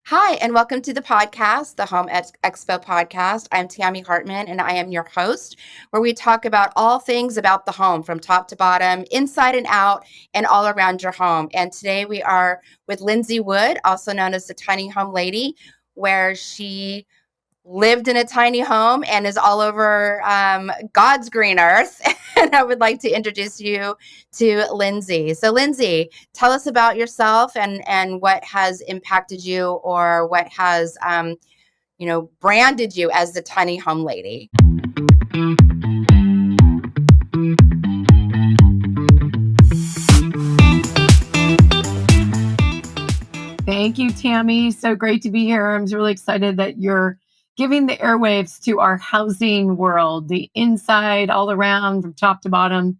Hi, and welcome to the podcast, the Expo Podcast. I'm Tammie Hartman, and I am your host, where we talk about all things about the home from top to bottom, inside and out, and all around your home. And today we are with Lindsay Wood, also known as the Tiny Home Lady, where she lived in a tiny home and is all over God's green earth. And I would like to introduce you to Lindsay. So, Lindsay, tell us about yourself and what has impacted you or what has, branded you as the tiny home lady. Thank you, Tammie. So great to be here. I'm really excited that you're giving the airwaves to our housing world, the inside, all around, from top to bottom.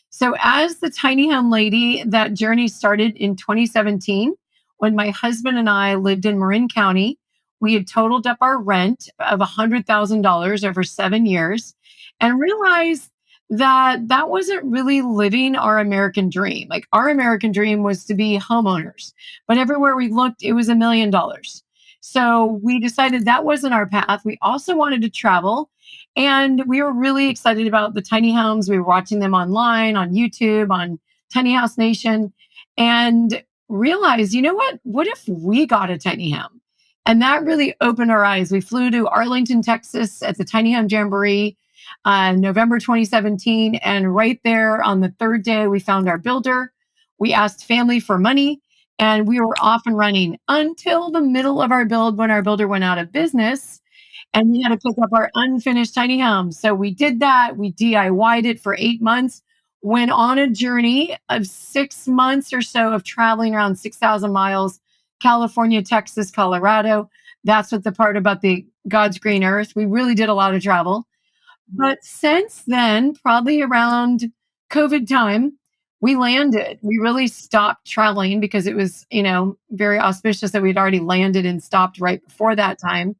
So, as the tiny home lady, that journey started in 2017 when my husband and I lived in Marin County. We had totaled up our rent of $100,000 over 7 years and realized that that wasn't really living our American dream. Like, our American dream was to be homeowners, but everywhere we looked, it was $1 million. So we decided that wasn't our path. We also wanted to travel, and we were really excited about the tiny homes. We were watching them online, on YouTube, on Tiny House Nation, and realized, you know what? What if we got a tiny home? And that really opened our eyes. We flew to Arlington, Texas at the Tiny Home Jamboree November 2017. And right there on the third day, we found our builder. We asked family for money, and we were off and running until the middle of our build when our builder went out of business and we had to pick up our unfinished tiny home. So we did that. We DIY'd it for 8 months, went on a journey of 6 months or so of traveling around 6,000 miles, California, Texas, Colorado. That's what the part about the God's green earth. We really did a lot of travel. But since then, probably around COVID time, we landed. We really stopped traveling because it was, very auspicious that we'd already landed and stopped right before that time.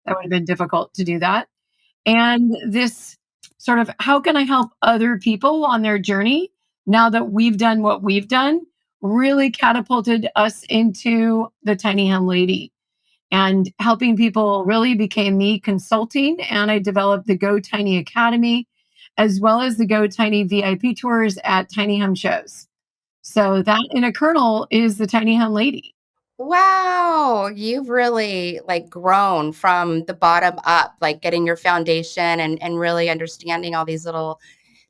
That would have been difficult to do that. And this sort of, how can I help other people on their journey now that we've done what we've done, really catapulted us into the tiny home lady. And helping people really became me consulting. And I developed the Go Tiny Academy, as well as the Go Tiny VIP tours at tiny home shows. So that in a kernel is the tiny home lady. Wow, you've really grown from the bottom up, like getting your foundation and really understanding all these little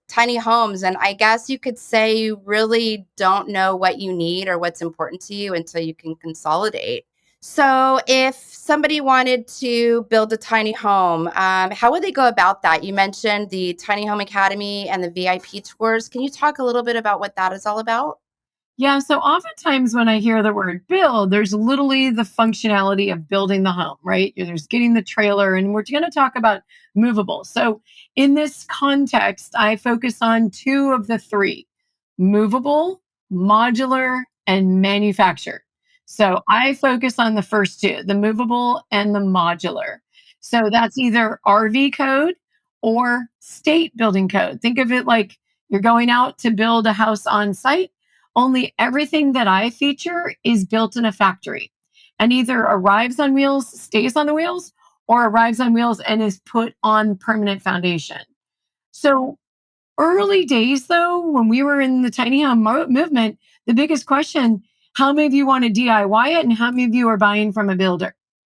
tiny homes. And I guess you could say you really don't know what you need or what's important to you until you can consolidate. So, if somebody wanted to build a tiny home, how would they go about that? You mentioned the Tiny Home Academy and the VIP tours. Can you talk a little bit about what that is all about? Yeah, so oftentimes when I hear the word build, there's literally the functionality of building the home, right? There's getting the trailer, and we're going to talk about movable. So, in this context, I focus on two of the three: movable, modular, and manufactured. So, I focus on the first two, the movable and the modular. So, that's either RV code or state building code. Think of it like you're going out to build a house on site, only everything that I feature is built in a factory and either arrives on wheels, stays on the wheels, or arrives on wheels and is put on permanent foundation. So, early days, though, when we were in the tiny home movement, the biggest question: how many of you want to DIY it and how many of you are buying from a builder?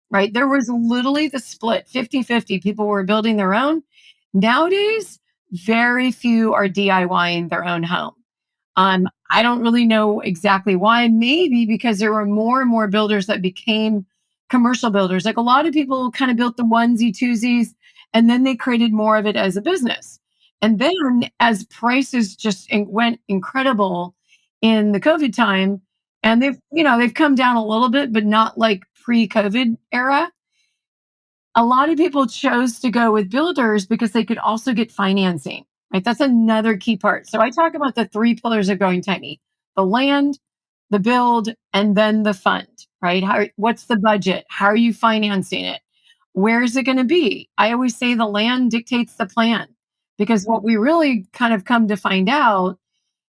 Right? There was literally the split 50-50. People were building their own. Nowadays, very few are DIYing their own home. I don't really know exactly why. Maybe because there were more and more builders that became commercial builders. Like, a lot of people kind of built the onesie twosies, and then they created more of it as a business. And then as prices just went incredible in the COVID time, and they've come down a little bit, but not like pre-COVID era. A lot of people chose to go with builders because they could also get financing, right? That's another key part. So I talk about the three pillars of going tiny: the land, the build, and then the fund, right? What's the budget? How are you financing it? Where is it going to be? I always say the land dictates the plan, because what we really kind of come to find out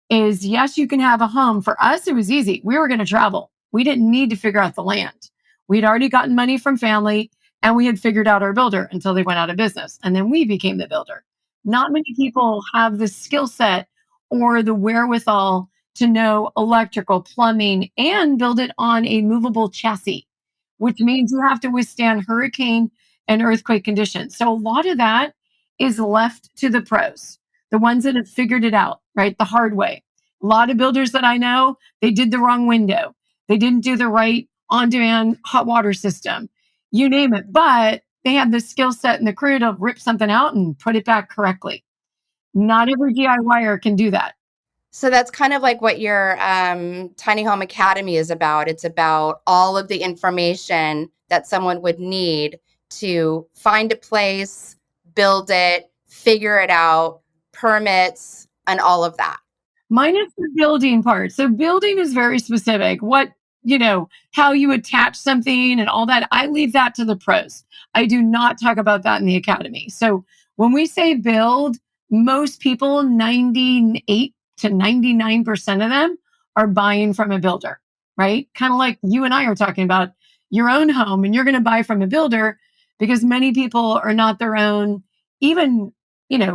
is, yes, you can have a home. For us, it was easy. We were going to travel. We didn't need to figure out the land. We'd already gotten money from family and we had figured out our builder until they went out of business. And then we became the builder. Not many people have the skill set or the wherewithal to know electrical, plumbing, and build it on a movable chassis, which means you have to withstand hurricane and earthquake conditions. So a lot of that is left to the pros, the ones that have figured it out, right? The hard way. A lot of builders that I know, they did the wrong window. They didn't do the right on demand hot water system, you name it. But they have the skill set and the crew to rip something out and put it back correctly. Not every DIYer can do that. So that's kind of like what your Tiny Home Academy is about. It's about all of the information that someone would need to find a place, build it, figure it out, permits, and all of that. Minus the building part. So building is very specific. What, how you attach something and all that, I leave that to the pros. I do not talk about that in the academy. So when we say build, most people, 98 to 99% of them are buying from a builder, right? Kind of like you and I are talking about your own home, and you're going to buy from a builder because many people are not their own, even,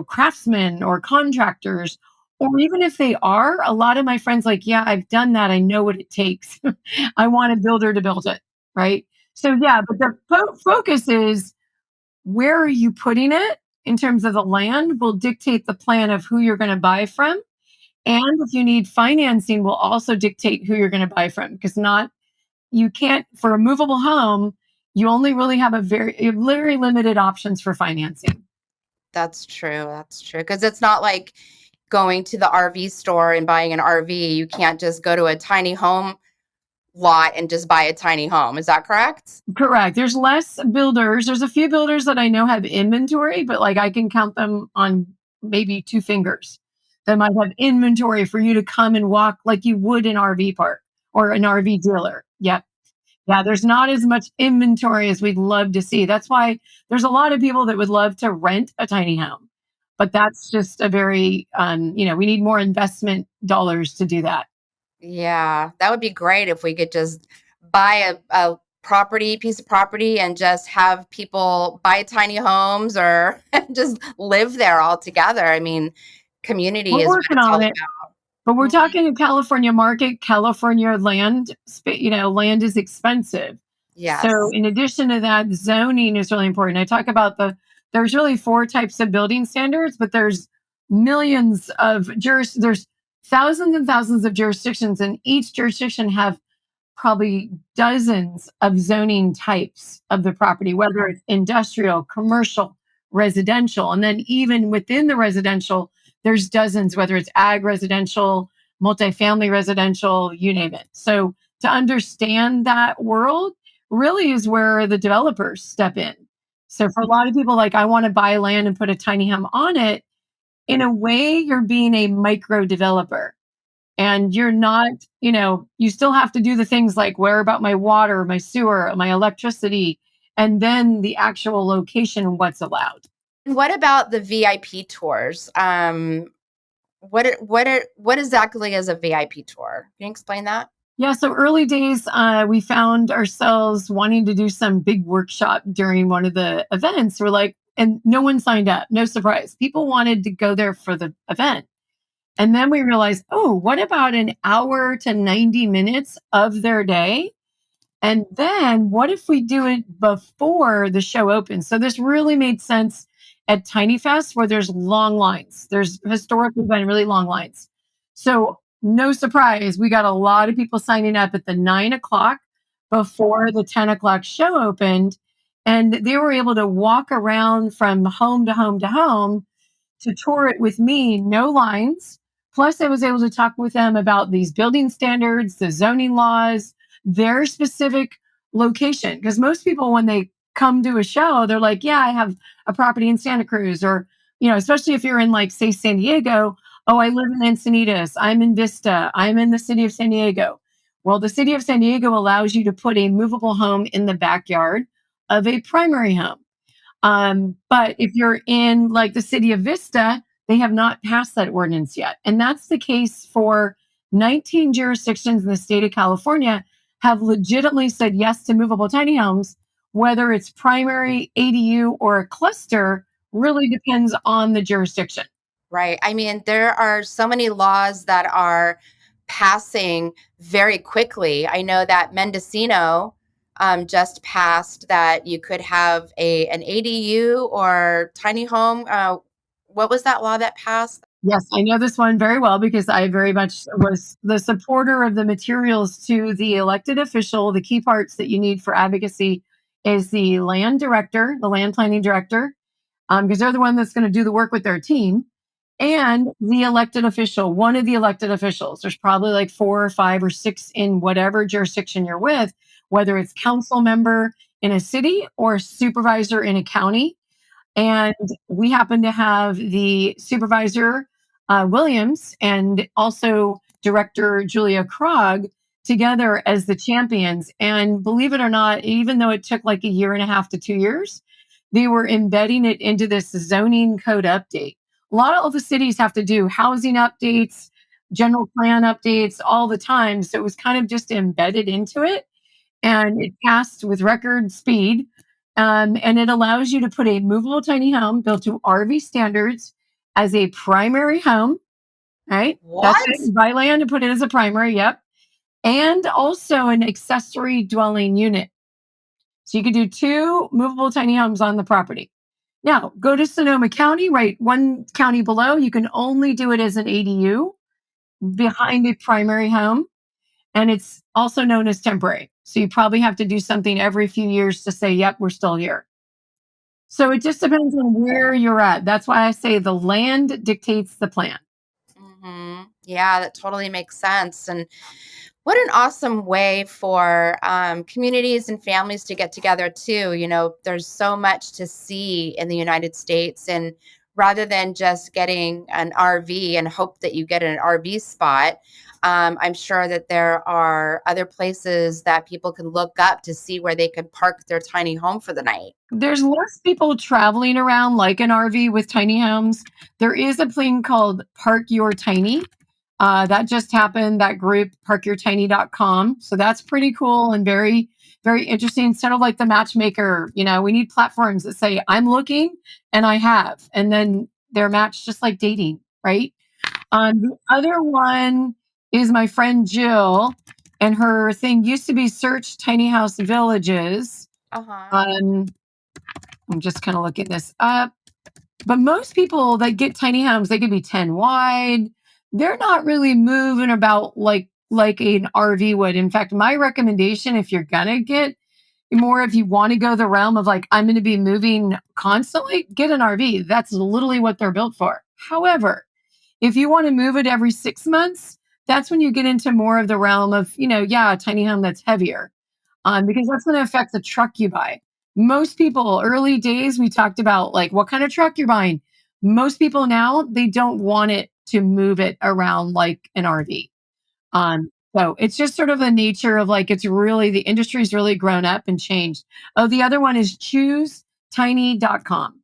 craftsmen or contractors. Or even if they are, a lot of my friends like, yeah, I've done that. I know what it takes. I want a builder to build it. Right. So, yeah, but the focus is, where are you putting it in terms of the land will dictate the plan of who you're going to buy from. And if you need financing, will also dictate who you're going to buy from, because you can't, for a movable home, you only really have very limited options for financing. That's true. That's true. Because it's not like going to the RV store and buying an RV. You can't just go to a tiny home lot and just buy a tiny home. Is that correct? Correct. There's less builders. There's a few builders that I know have inventory, but like I can count them on maybe two fingers that might have inventory for you to come and walk like you would an RV park or an RV dealer. Yep. Yeah, there's not as much inventory as we'd love to see. That's why there's a lot of people that would love to rent a tiny home. But that's just a very, we need more investment dollars to do that. Yeah, that would be great if we could just buy a piece of property and just have people buy tiny homes or just live there all together. I mean, community We're is what working it's all on it. about. But we're Mhm. talking a California market, California land, land is expensive. So Yes. in addition to that, zoning is really important. I talk about there's really four types of building standards, but there's millions of there's thousands and thousands of jurisdictions, and each jurisdiction have probably dozens of zoning types of the property, whether it's industrial, commercial, residential. And then even within the residential, there's dozens, whether it's ag residential, multifamily residential, you name it. So to understand that world really is where the developers step in. So for a lot of people, like, I want to buy land and put a tiny home on it, in a way, you're being a micro developer. And you're not, you still have to do the things like, where about my water, my sewer, my electricity, and then the actual location and what's allowed. And what about the VIP tours? What exactly is a VIP tour? Can you explain that? Yeah, so early days, we found ourselves wanting to do some big workshop during one of the events. We're like, and no one signed up, no surprise. People wanted to go there for the event. And then we realized, oh, what about an hour to 90 minutes of their day? And then what if we do it before the show opens? So this really made sense at Tiny Fest, where there's long lines. There's historically been really long lines. So no surprise, we got a lot of people signing up at the 9 o'clock before the 10 o'clock show opened. And they were able to walk around from home to home to home to tour it with me, no lines. Plus, I was able to talk with them about these building standards, the zoning laws, their specific location. Because most people, when they come to a show, they're like, yeah, I have a property in Santa Cruz, or, especially if you're in, like, say, San Diego. Oh, I live in Encinitas. I'm in Vista. I'm in the city of San Diego. Well, the city of San Diego allows you to put a movable home in the backyard of a primary home. But if you're in, like, the city of Vista, they have not passed that ordinance yet. And that's the case for 19 jurisdictions in the state of California have legitimately said yes to movable tiny homes, whether it's primary, ADU, or a cluster, really depends on the jurisdiction. Right. I mean, there are so many laws that are passing very quickly. I know that Mendocino just passed that you could have an ADU or tiny home. What was that law that passed? Yes, I know this one very well because I very much was the supporter of the materials to the elected official. The key parts that you need for advocacy is the land director, the land planning director, because they're the one that's going to do the work with their team, and the elected official, one of the elected officials. There's probably like 4 or 5 or 6 in whatever jurisdiction you're with, whether it's council member in a city or supervisor in a county. And we happen to have the supervisor, Williams, and also director Julia Krog together as the champions. And believe it or not, even though it took like a year and a half to 2 years, they were embedding it into this zoning code update. A lot of the cities have to do housing updates, general plan updates all the time. So it was kind of just embedded into it, and it passed with record speed. And it allows you to put a movable tiny home built to RV standards as a primary home, right? That's What? it. Buy land and put it as a primary, yep. And also an accessory dwelling unit. So you could do 2 movable tiny homes on the property. Now, go to Sonoma County, right? One county below, you can only do it as an ADU behind a primary home. And it's also known as temporary. So you probably have to do something every few years to say, yep, we're still here. So it just depends on where you're at. That's why I say the land dictates the plan. Yeah, that totally makes sense. And what an awesome way for communities and families to get together too. You know, there's so much to see in the United States, and rather than just getting an RV and hope that you get an RV spot, I'm sure that there are other places that people can look up to see where they could park their tiny home for the night. There's less people traveling around like an RV with tiny homes. There is a thing called Park Your Tiny. That just happened, that group, parkyourtiny.com. So that's pretty cool and very, very interesting. Instead of like the matchmaker, we need platforms that say, I'm looking and I have, and then they're matched just like dating, right? The other one is my friend Jill, and her thing used to be Search Tiny House Villages. Uh-huh. Um, I'm just kind of looking this up. But most people that get tiny homes, they could be 10 wide. They're not really moving about like an RV would. In fact, my recommendation, if you're gonna get more, if you want to go the realm of like, I'm going to be moving constantly, get an RV. That's literally what they're built for. However, if you want to move it every 6 months, that's when you get into more of the realm of, a tiny home that's heavier, because that's going to affect the truck you buy. Most people, early days, we talked about like what kind of truck you're buying. Most people now, they don't want it to move it around like an RV. So it's just sort of the nature of like, it's really, the industry's really grown up and changed. Oh, the other one is choosetiny.com.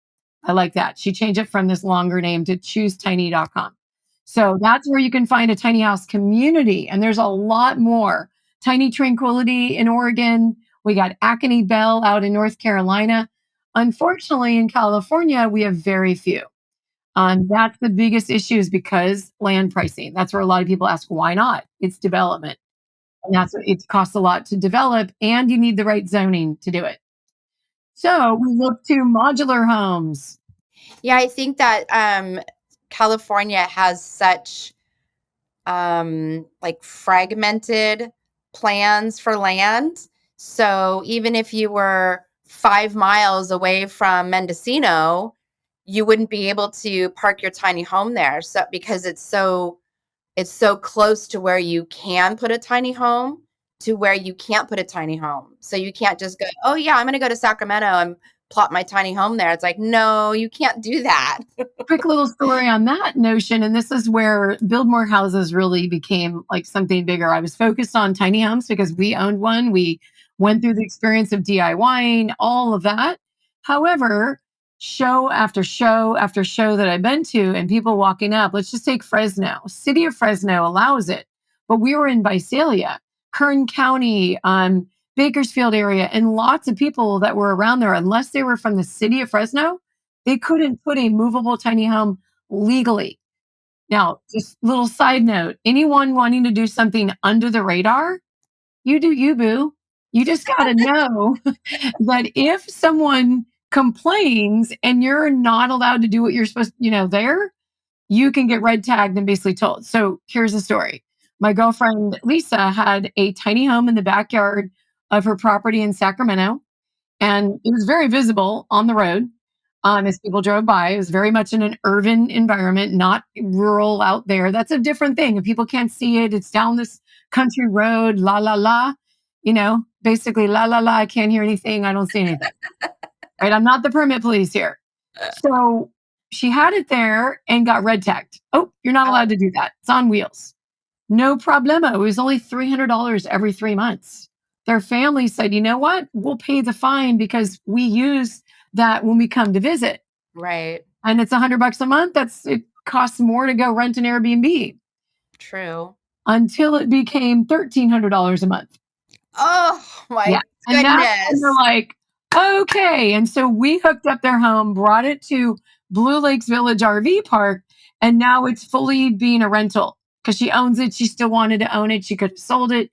I like that. She changed it from this longer name to choosetiny.com. So that's where you can find a tiny house community. And there's a lot more. Tiny Tranquility in Oregon. We got Acne Bell out in North Carolina. Unfortunately, in California, we have very few. That's the biggest issue, is because land pricing. That's where a lot of people ask, why not? It's development. And that's what it costs a lot to develop, and you need the right zoning to do it. So we look to modular homes. Yeah, I think that California has such like fragmented plans for land. So even if you were 5 miles away from Mendocino, you wouldn't be able to park your tiny home there. So because it's so close to where you can put a tiny home to where you can't put a tiny home. So you can't just go, oh yeah, I'm going to go to Sacramento and plot my tiny home there. It's like, no, you can't do that. Quick little story on that notion. And this is where Build More Houses really became like something bigger. I was focused on tiny homes because we owned one. We went through the experience of DIYing, all of that. However, show after show after show that I've been to, and people walking up, let's just take Fresno. City of Fresno allows it, but we were in Visalia. Kern County, Bakersfield area, and lots of people that were around there, unless they were from the city of Fresno, they couldn't put a movable tiny home legally. Now, just little side note, anyone wanting to do something under the radar, you do you, boo. You just got to know that if someone complains and you're not allowed to do what you're supposed, there, you can get red tagged and basically told. So here's the story. My girlfriend Lisa had a tiny home in the backyard of her property in Sacramento, and it was very visible on the road as people drove by. It was very much in an urban environment, not rural out there. That's a different thing. If people can't see it, it's down this country road, la la la, basically la la la. I can't hear anything. I don't see anything. Right? I'm not the permit police here. So she had it there and got red tagged. Oh, you're not allowed to do that. It's on wheels. No problemo. It was only $300 every 3 months. Their family said, you know what? We'll pay the fine because we use that when we come to visit. Right. And it's $100 a month. It costs more to go rent an Airbnb. True. Until it became $1,300 a month. Oh my And that's when goodness. they're like, okay. And so we hooked up their home, brought it to Blue Lakes Village RV Park, and now it's fully being a rental because she owns it. She still wanted to own it. She could have sold it.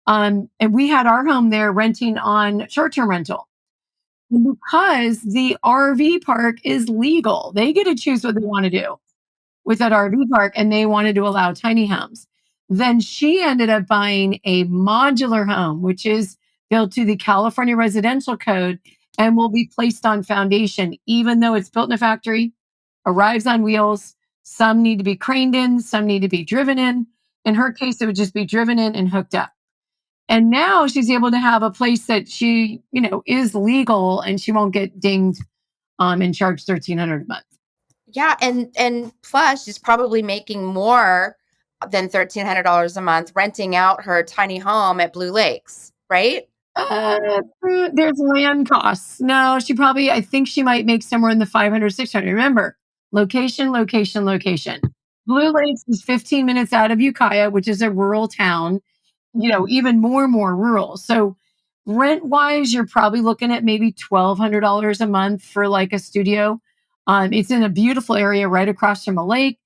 And we had our home there renting on short-term rental. And because the RV park is legal, they get to choose what they want to do with that RV park, and they wanted to allow tiny homes. Then she ended up buying a modular home, which is built to the California residential code and will be placed on foundation, even though it's built in a factory, arrives on wheels. Some need to be craned in, some need to be driven in. In her case, it would just be driven in and hooked up. And now she's able to have a place that she, is legal, and she won't get dinged and charged $1,300 a month. Yeah, and plus she's probably making more than $1,300 a month renting out her tiny home at Blue Lakes, right? There's land costs. No, I think she might make somewhere in the 500, 600. Remember, location, location, location. Blue Lakes is 15 minutes out of Ukiah, which is a rural town, even more rural. So rent wise, you're probably looking at maybe $1,200 a month for like a studio. It's in a beautiful area right across from a lake,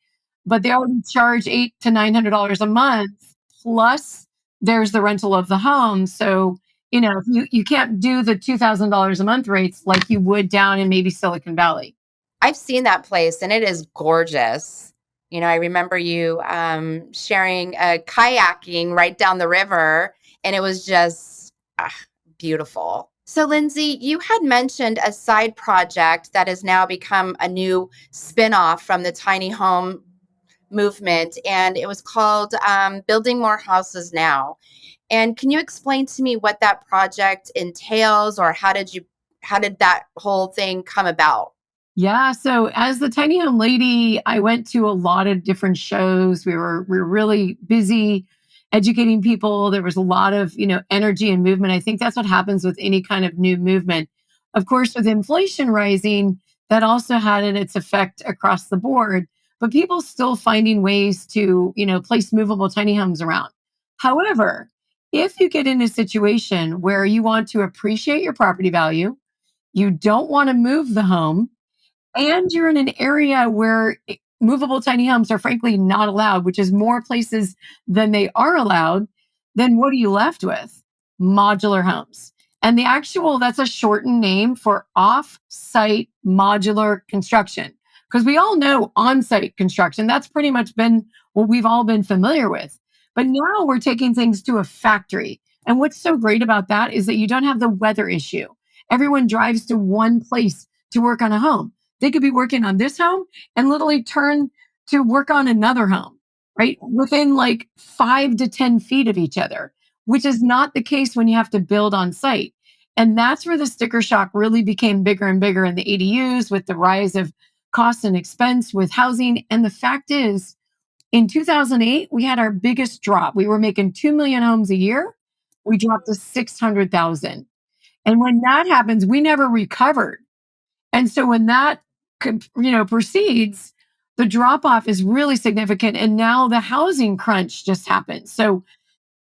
but they already charge $800 to $900 a month. Plus, there's the rental of the home. So, you can't do the $2,000 a month rates like you would down in maybe Silicon Valley. I've seen that place and it is gorgeous. I remember you sharing kayaking right down the river, and it was just beautiful. So, Lindsay, you had mentioned a side project that has now become a new spinoff from the tiny home movement, and it was called Building More Houses Now. And can you explain to me what that project entails, or how did that whole thing come about? Yeah. So as the tiny home lady, I went to a lot of different shows. We were really busy educating people. There was a lot of, energy and movement. I think that's what happens with any kind of new movement. Of course, with inflation rising, that also had its effect across the board. But people still finding ways to, place movable tiny homes around. However, if you get in a situation where you want to appreciate your property value, you don't want to move the home, and you're in an area where movable tiny homes are frankly not allowed, which is more places than they are allowed, then what are you left with? Modular homes. And that's a shortened name for off-site modular construction. Because we all know on-site construction, that's pretty much been what we've all been familiar with. But now we're taking things to a factory. And what's so great about that is that you don't have the weather issue. Everyone drives to one place to work on a home. They could be working on this home and literally turn to work on another home, right? Within like 5 to 10 feet of each other, which is not the case when you have to build on site. And that's where the sticker shock really became bigger and bigger in the ADUs with the rise of cost and expense with housing. And the fact is, in 2008, we had our biggest drop. We were making 2 million homes a year. We dropped to 600,000. And when that happens, we never recovered. And so when that proceeds, the drop off is really significant. And now the housing crunch just happened. So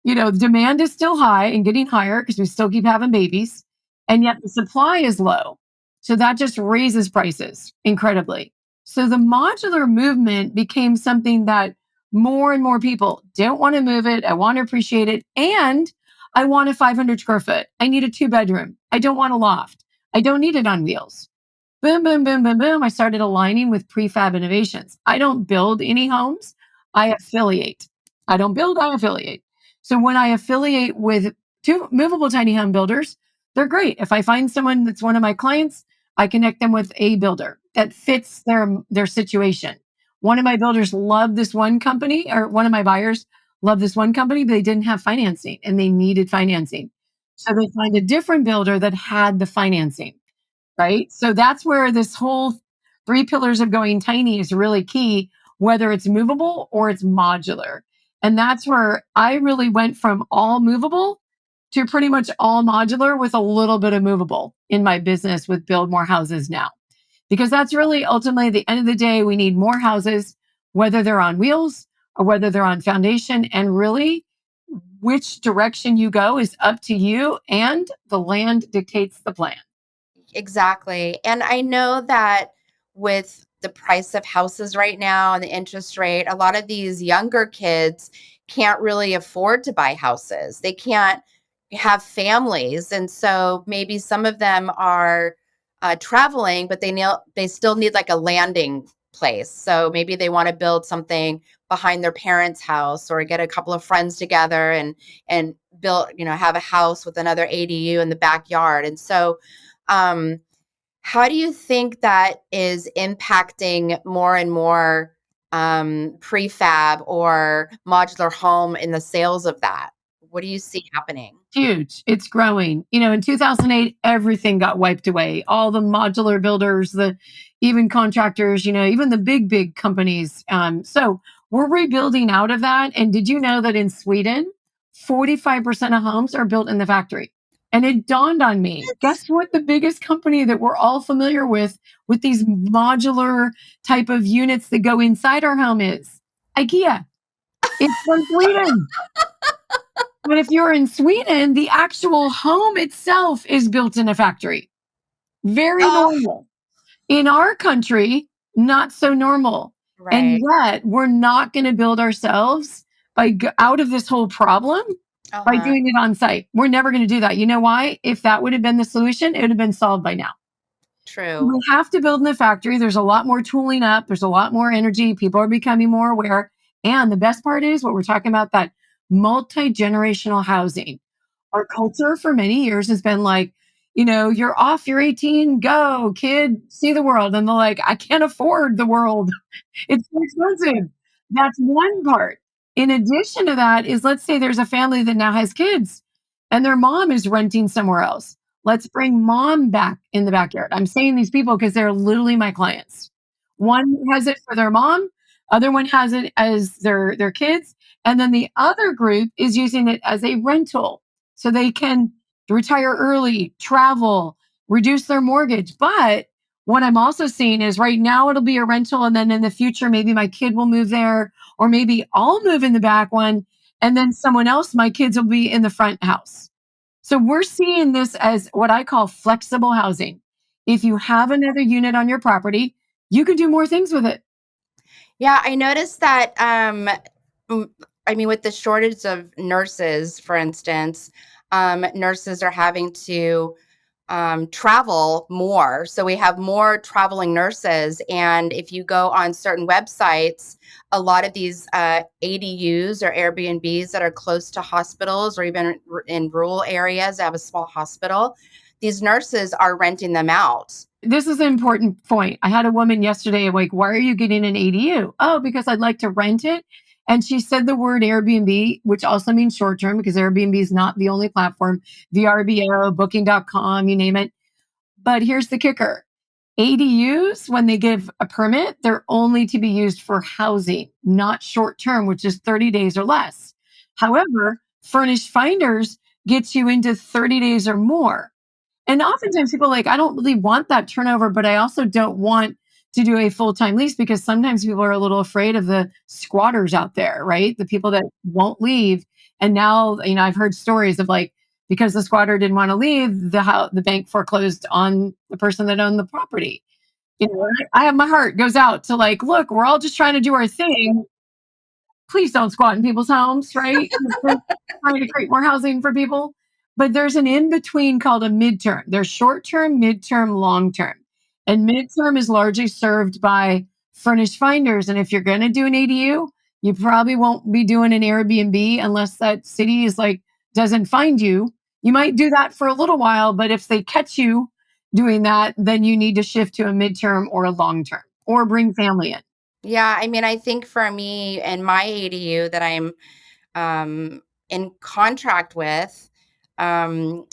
Demand is still high and getting higher because we still keep having babies, and yet the supply is low. So that just raises prices incredibly. So the modular movement became something that more and more people don't want to move it. I want to appreciate it. And I want a 500 square foot. I need a 2 bedroom. I don't want a loft. I don't need it on wheels. Boom, boom, boom, boom, boom. I started aligning with prefab innovations. I don't build any homes. I affiliate. I don't build, I affiliate. So when I affiliate with two movable tiny home builders, they're great. If I find someone that's one of my clients, I connect them with a builder that fits their situation. One of my builders loved this one company, or one of my buyers loved this one company, but they didn't have financing and they needed financing. So they find a different builder that had the financing, right? So that's where this whole three pillars of going tiny is really key, whether it's movable or it's modular. And that's where I really went from all movable to pretty much all modular with a little bit of movable in my business with Build More Houses now. Because that's really ultimately the end of the day, we need more houses, whether they're on wheels or whether they're on foundation. And really, which direction you go is up to you, and the land dictates the plan. Exactly. And I know that with the price of houses right now and the interest rate, a lot of these younger kids can't really afford to buy houses. They can't have families. And so maybe some of them are traveling, but they still need like a landing place. So maybe they want to build something behind their parents' house, or get a couple of friends together and build, have a house with another ADU in the backyard. And so um, how do you think that is impacting more and more prefab or modular home in the sales of that? What do you see happening? Huge. It's growing. In 2008, everything got wiped away. All the modular builders, the even contractors, even the big companies. So we're rebuilding out of that. And did you know that in Sweden, 45% of homes are built in the factory? And it dawned on me, guess what the biggest company that we're all familiar with these modular type of units that go inside our home is? IKEA. It's from Sweden. But if you're in Sweden, the actual home itself is built in a factory. Very Oh, normal. In our country, not so normal. And right. yet, we're not going to build ourselves out of this whole problem by Uh-huh. doing it on site. We're never going to do that. You know why? If that would have been the solution, it would have been solved by now. True. We have to build in the factory. There's a lot more tooling up. There's a lot more energy. People are becoming more aware. And the best part is what we're talking about, that multi-generational housing. Our culture for many years has been like, you're off, you're 18, go, kid, see the world. And they're like, I can't afford the world. It's so expensive. That's one part. In addition to that is, let's say there's a family that now has kids and their mom is renting somewhere else. Let's bring mom back in the backyard. I'm saying these people because they're literally my clients. One has it for their mom, other one has it as their kids, and then the other group is using it as a rental so they can retire early, travel, reduce their mortgage. But what I'm also seeing is right now it'll be a rental, and then in the future maybe my kid will move there, or maybe I'll move in the back one, and then someone else, my kids will be in the front house. So we're seeing this as what I call flexible housing. If you have another unit on your property, you can do more things with it. Yeah, I noticed that mm, I mean, with the shortage of nurses, for instance, nurses are having to travel more. So we have more traveling nurses. And if you go on certain websites, a lot of these ADUs or Airbnbs that are close to hospitals, or even in rural areas that have a small hospital, these nurses are renting them out. This is an important point. I had a woman yesterday, like, why are you getting an ADU? Oh, because I'd like to rent it. And she said the word Airbnb, which also means short term, because Airbnb is not the only platform, VRBO, booking.com, you name it. But here's the kicker: ADUs, when they give a permit, they're only to be used for housing, not short term, which is 30 days or less. However, furnished finders gets you into 30 days or more. And oftentimes people are like, I don't really want that turnover, but I also don't want to do a full-time lease because sometimes people are a little afraid of the squatters out there, right? The people that won't leave. And now, I've heard stories of like, because the squatter didn't want to leave, the bank foreclosed on the person that owned the property. I have my heart goes out to like, look, we're all just trying to do our thing. Please don't squat in people's homes, right? We're trying to create more housing for people. But there's an in between called a midterm. There's short term, midterm, long term. And midterm is largely served by furnished finders. And if you're going to do an ADU, you probably won't be doing an Airbnb unless that city is like, doesn't find you. You might do that for a little while, but if they catch you doing that, then you need to shift to a midterm or a long term or bring family in. Yeah, I mean, I think for me and my ADU that I'm in contract with, um,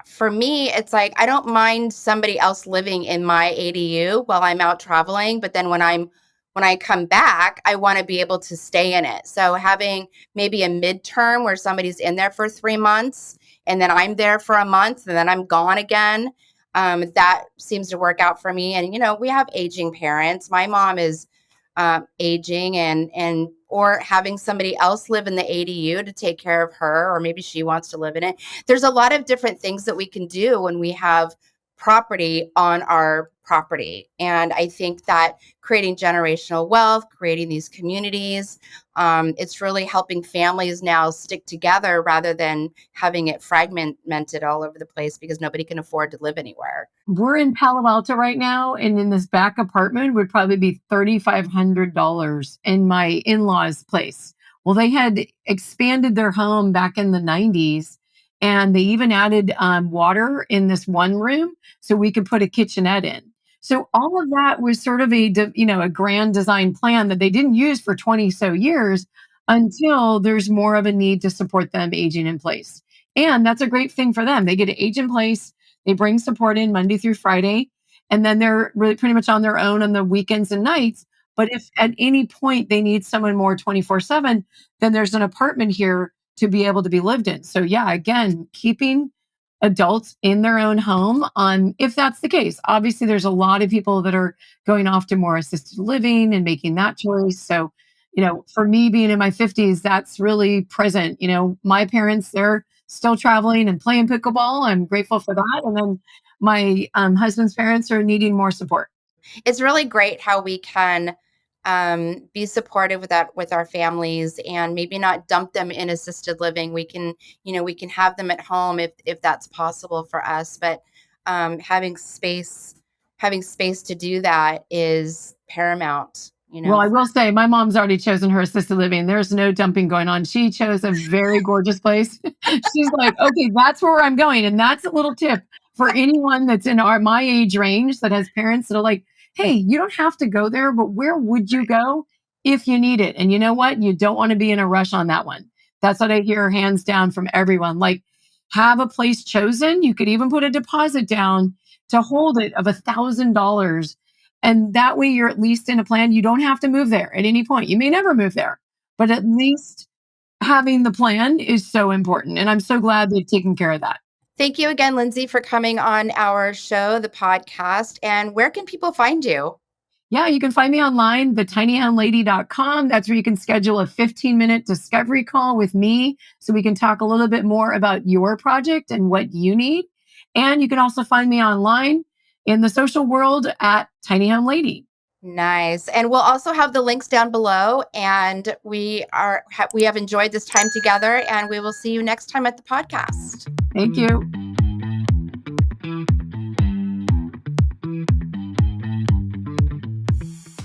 for me, it's like I don't mind somebody else living in my ADU while I'm out traveling, but then when I come back, I want to be able to stay in it. So having maybe a midterm where somebody's in there for 3 months and then I'm there for a month and then I'm gone again, that seems to work out for me. And we have aging parents. My mom is aging, and or having somebody else live in the ADU to take care of her, or maybe she wants to live in it. There's a lot of different things that we can do when we have property on our property. And I think that creating generational wealth, creating these communities, it's really helping families now stick together rather than having it fragmented all over the place because nobody can afford to live anywhere. We're in Palo Alto right now, and in this back apartment would probably be $3,500 in my in-laws' place. Well, they had expanded their home back in the 90s, and they even added water in this one room so we could put a kitchenette in. So all of that was sort of a grand design plan that they didn't use for 20 so years until there's more of a need to support them aging in place. And that's a great thing for them. They get to age in place, they bring support in Monday through Friday, and then they're really pretty much on their own on the weekends and nights. But if at any point they need someone more 24/7, then there's an apartment here to be able to be lived in. So, yeah, again, keeping adults in their own home on if that's the case. Obviously, there's a lot of people that are going off to more assisted living and making that choice. So, for me being in my 50s, that's really present. My parents, they're still traveling and playing pickleball. I'm grateful for that. And then my husband's parents are needing more support. It's really great how we can be supportive with our families and maybe not dump them in assisted living. We can have them at home if that's possible for us, but having space to do that is paramount. Well, I will say my mom's already chosen her assisted living. There's no dumping going on. She chose a very gorgeous place. She's like, okay, that's where I'm going. And that's a little tip for anyone that's in my age range that has parents that are like, hey, you don't have to go there, but where would you go if you need it? And you know what? You don't want to be in a rush on that one. That's what I hear hands down from everyone. Like, have a place chosen. You could even put a deposit down to hold it of $1,000, and that way you're at least in a plan. You don't have to move there at any point. You may never move there, but at least having the plan is so important. And I'm so glad they've taken care of that. Thank you again, Lindsay, for coming on our show, the podcast. And where can people find you? Yeah, you can find me online, thetinyhomelady.com. That's where you can schedule a 15-minute discovery call with me so we can talk a little bit more about your project and what you need. And you can also find me online in the social world at Tiny Home Lady. Nice. And we'll also have the links down below. And we have enjoyed this time together, and we will see you next time at the podcast. Thank you.